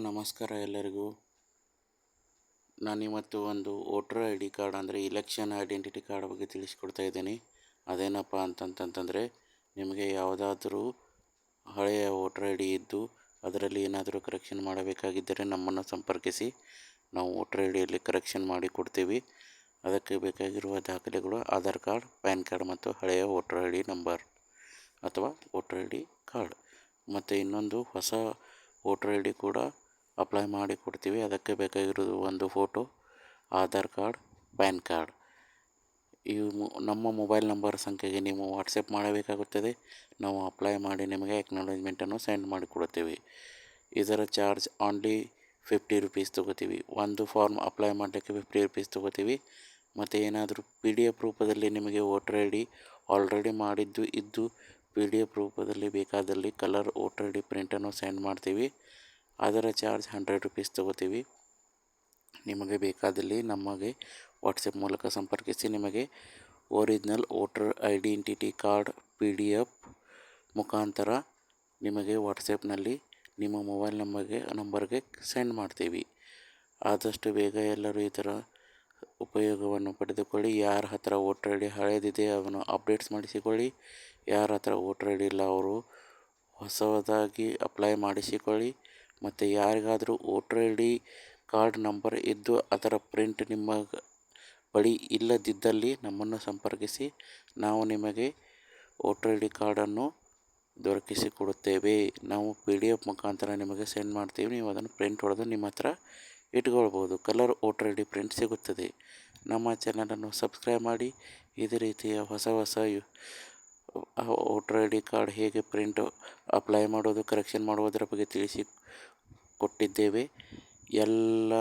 ನಮಸ್ಕಾರ ಎಲ್ಲರಿಗೂ. ನಾನಿವತ್ತು ಒಂದು ವೋಟರ್ ಐ ಡಿ ಕಾರ್ಡ್ ಅಂದರೆ ಇಲೆಕ್ಷನ್ ಐಡೆಂಟಿಟಿ ಕಾರ್ಡ್ ಬಗ್ಗೆ ತಿಳಿಸ್ಕೊಡ್ತಾ ಇದ್ದೀನಿ. ಅದೇನಪ್ಪ ಅಂತಂತಂದರೆ, ನಿಮಗೆ ಯಾವುದಾದ್ರೂ ಹಳೆಯ ವೋಟರ್ ಐ ಡಿ ಇದ್ದು ಅದರಲ್ಲಿ ಏನಾದರೂ ಕರೆಕ್ಷನ್ ಮಾಡಬೇಕಾಗಿದ್ದರೆ ನಮ್ಮನ್ನು ಸಂಪರ್ಕಿಸಿ. ನಾವು ವೋಟರ್ ಐ ಡಿಯಲ್ಲಿ ಕರೆಕ್ಷನ್ ಮಾಡಿ ಕೊಡ್ತೀವಿ. ಅದಕ್ಕೆ ಬೇಕಾಗಿರುವ ದಾಖಲೆಗಳು ಆಧಾರ್ ಕಾರ್ಡ್, ಪ್ಯಾನ್ ಕಾರ್ಡ್ ಮತ್ತು ಹಳೆಯ ವೋಟರ್ ಐ ಡಿ ನಂಬರ್ ಅಥವಾ ವೋಟರ್ ಐ ಡಿ ಕಾರ್ಡ್. ಮತ್ತು ಇನ್ನೊಂದು ಹೊಸ ವೋಟರ್ ಐ ಡಿ ಕೂಡ ಅಪ್ಲೈ ಮಾಡಿ ಕೊಡ್ತೀವಿ. ಅದಕ್ಕೆ ಬೇಕಾಗಿರೋದು ಒಂದು photo, Aadhaar card, PAN card. ಇವು ನಮ್ಮ ಮೊಬೈಲ್ ನಂಬರ್ ಸಂಖ್ಯೆಗೆ ನೀವು ವಾಟ್ಸಪ್ ಮಾಡಬೇಕಾಗುತ್ತದೆ. ನಾವು ಅಪ್ಲೈ ಮಾಡಿ ನಿಮಗೆ ಎಕ್ನಾಲಜ್ಮೆಂಟನ್ನು ಸೆಂಡ್ ಮಾಡಿಕೊಡುತ್ತೇವೆ. ಇದರ ಚಾರ್ಜ್ ಓನ್ಲಿ 50 ರೂಪೀಸ್ ತೊಗೋತೀವಿ. ಒಂದು ಫಾರ್ಮ್ ಅಪ್ಲೈ ಮಾಡಲಿಕ್ಕೆ 50 ರೂಪೀಸ್ ತೊಗೋತೀವಿ. ಮತ್ತು ಏನಾದರೂ PDF ರೂಪದಲ್ಲಿ ನಿಮಗೆ ವೋಟರ್ ಐ ಡಿ ಆಲ್ರೆಡಿ ಮಾಡಿದ್ದು ಇದ್ದು PDF ರೂಪದಲ್ಲಿ ಬೇಕಾದಲ್ಲಿ ಕಲರ್ ವೋಟರ್ ಐ ಡಿ ಪ್ರಿಂಟನ್ನು ಸೆಂಡ್ ಮಾಡ್ತೀವಿ. ಅದರ ಚಾರ್ಜ್ 100 ರೂಪೀಸ್ ತೊಗೋತೀವಿ. ನಿಮಗೆ ಬೇಕಾದಲ್ಲಿ ನಮಗೆ ವಾಟ್ಸಪ್ ಮೂಲಕ ಸಂಪರ್ಕಿಸಿ ನಿಮಗೆ original voter identity card PDF ಮುಖಾಂತರ ನಿಮಗೆ ವಾಟ್ಸಪ್ನಲ್ಲಿ ನಿಮ್ಮ ಮೊಬೈಲ್ ನಂಬರ್ಗೆ ಸೆಂಡ್ ಮಾಡ್ತೀವಿ. ಆದಷ್ಟು ಬೇಗ ಎಲ್ಲರೂ ಈ ಥರ ಉಪಯೋಗವನ್ನು ಪಡೆದುಕೊಳ್ಳಿ. ಯಾರ ಹತ್ರ ವೋಟರ್ ಐ ಡಿ ಹಳೆಯದಿದೆ ಅವನು ಅಪ್ಡೇಟ್ಸ್ ಮಾಡಿಸಿಕೊಳ್ಳಿ. ಯಾರ ಹತ್ರ ವೋಟರ್ ಐ ಡಿ ಇಲ್ಲ ಅವರು ಹೊಸದಾಗಿ ಅಪ್ಲೈ ಮಾಡಿಸಿಕೊಳ್ಳಿ. ಮತ್ತು ಯಾರಿಗಾದರೂ voter I D card number ಇದ್ದು ಅದರ ಪ್ರಿಂಟ್ ನಿಮ್ಮ ಬಳಿ ಇಲ್ಲದಿದ್ದಲ್ಲಿ ನಮ್ಮನ್ನು ಸಂಪರ್ಕಿಸಿ. ನಾವು ನಿಮಗೆ ವೋಟರ್ ಐ ಡಿ ಕಾರ್ಡನ್ನು ದೊರಕಿಸಿಕೊಡುತ್ತೇವೆ. ನಾವು PDF ಮುಖಾಂತರ ನಿಮಗೆ ಸೆಂಡ್ ಮಾಡ್ತೀವಿ. ನೀವು ಅದನ್ನು ಪ್ರಿಂಟ್ ಹೊಡೆದು ನಿಮ್ಮ ಹತ್ರ ಇಟ್ಕೊಳ್ಬೋದು. Colour voter I D print ಸಿಗುತ್ತದೆ. ನಮ್ಮ ಚಾನಲನ್ನು ಸಬ್ಸ್ಕ್ರೈಬ್ ಮಾಡಿ. ಇದೇ ರೀತಿಯ ಹೊಸ ವೋಟರ್ ಐ ಡಿ ಕಾರ್ಡ್ ಹೇಗೆ ಪ್ರಿಂಟ್ ಅಪ್ಲೈ ಮಾಡೋದು, ಕರೆಕ್ಷನ್ ಮಾಡುವುದರ ಬಗ್ಗೆ ಕೊಟ್ಟಿದ್ದೇವೆ. ಎಲ್ಲ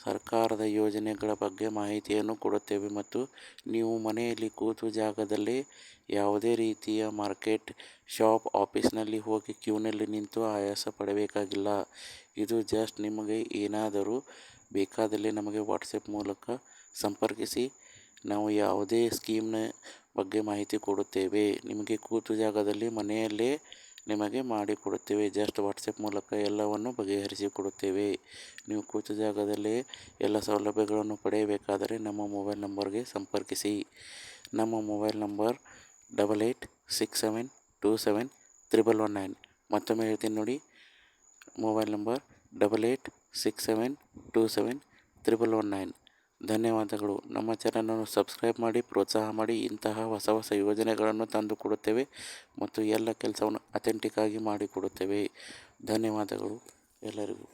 ಸರ್ಕಾರದ ಯೋಜನೆಗಳ ಬಗ್ಗೆ ಮಾಹಿತಿಯನ್ನು ಕೊಡುತ್ತೇವೆ. ಮತ್ತು ನೀವು ಮನೆಯಲ್ಲಿ ಕೂತು ಜಾಗದಲ್ಲೇ ಯಾವುದೇ ರೀತಿಯ ಮಾರ್ಕೆಟ್, ಶಾಪ್, ಆಫೀಸ್ನಲ್ಲಿ ಹೋಗಿ ಕ್ಯೂನಲ್ಲಿ ನಿಂತು ಆಯಾಸ ಪಡಬೇಕಾಗಿಲ್ಲ. ಇದು ಜಸ್ಟ್ ನಿಮಗೆ ಏನಾದರೂ ಬೇಕಾದಲ್ಲಿ ನಮಗೆ ವಾಟ್ಸಪ್ ಮೂಲಕ ಸಂಪರ್ಕಿಸಿ. ನಾವು ಯಾವುದೇ ಸ್ಕೀಮ್ನ ಬಗ್ಗೆ ಮಾಹಿತಿ ಕೊಡುತ್ತೇವೆ. ನಿಮಗೆ ಕೂತು ಜಾಗದಲ್ಲಿ ಮನೆಯಲ್ಲೇ ನಿಮಗೆ ಮಾಡಿಕೊಡುತ್ತೇವೆ. ಜಸ್ಟ್ ವಾಟ್ಸಪ್ ಮೂಲಕ ಎಲ್ಲವನ್ನು ಬಗೆಹರಿಸಿಕೊಡುತ್ತೇವೆ. ನೀವು ಕೂತ ಜಾಗದಲ್ಲೇ ಎಲ್ಲ ಸೌಲಭ್ಯಗಳನ್ನು ಪಡೆಯಬೇಕಾದರೆ ನಮ್ಮ ಮೊಬೈಲ್ ನಂಬರ್ಗೆ ಸಂಪರ್ಕಿಸಿ. ನಮ್ಮ ಮೊಬೈಲ್ ನಂಬರ್ 8867271119. ಮತ್ತೊಮ್ಮೆ ಹೇಳ್ತೀನಿ ನೋಡಿ, ಮೊಬೈಲ್ ನಂಬರ್ 8867271119. ಧನ್ಯವಾದಗಳು. ನಮ್ಮ ಚಾನಲನ್ನು ಸಬ್ಸ್ಕ್ರೈಬ್ ಮಾಡಿ, ಪ್ರೋತ್ಸಾಹ ಮಾಡಿ. ಇಂತಹ ಹೊಸ ಯೋಜನೆಗಳನ್ನು ತಂದು ಕೊಡುತ್ತೇವೆ ಮತ್ತು ಎಲ್ಲ ಕೆಲಸವನ್ನು ಅಥೆಂಟಿಕ್ ಆಗಿ ಮಾಡಿಕೊಡುತ್ತೇವೆ. ಧನ್ಯವಾದಗಳು ಎಲ್ಲರಿಗೂ.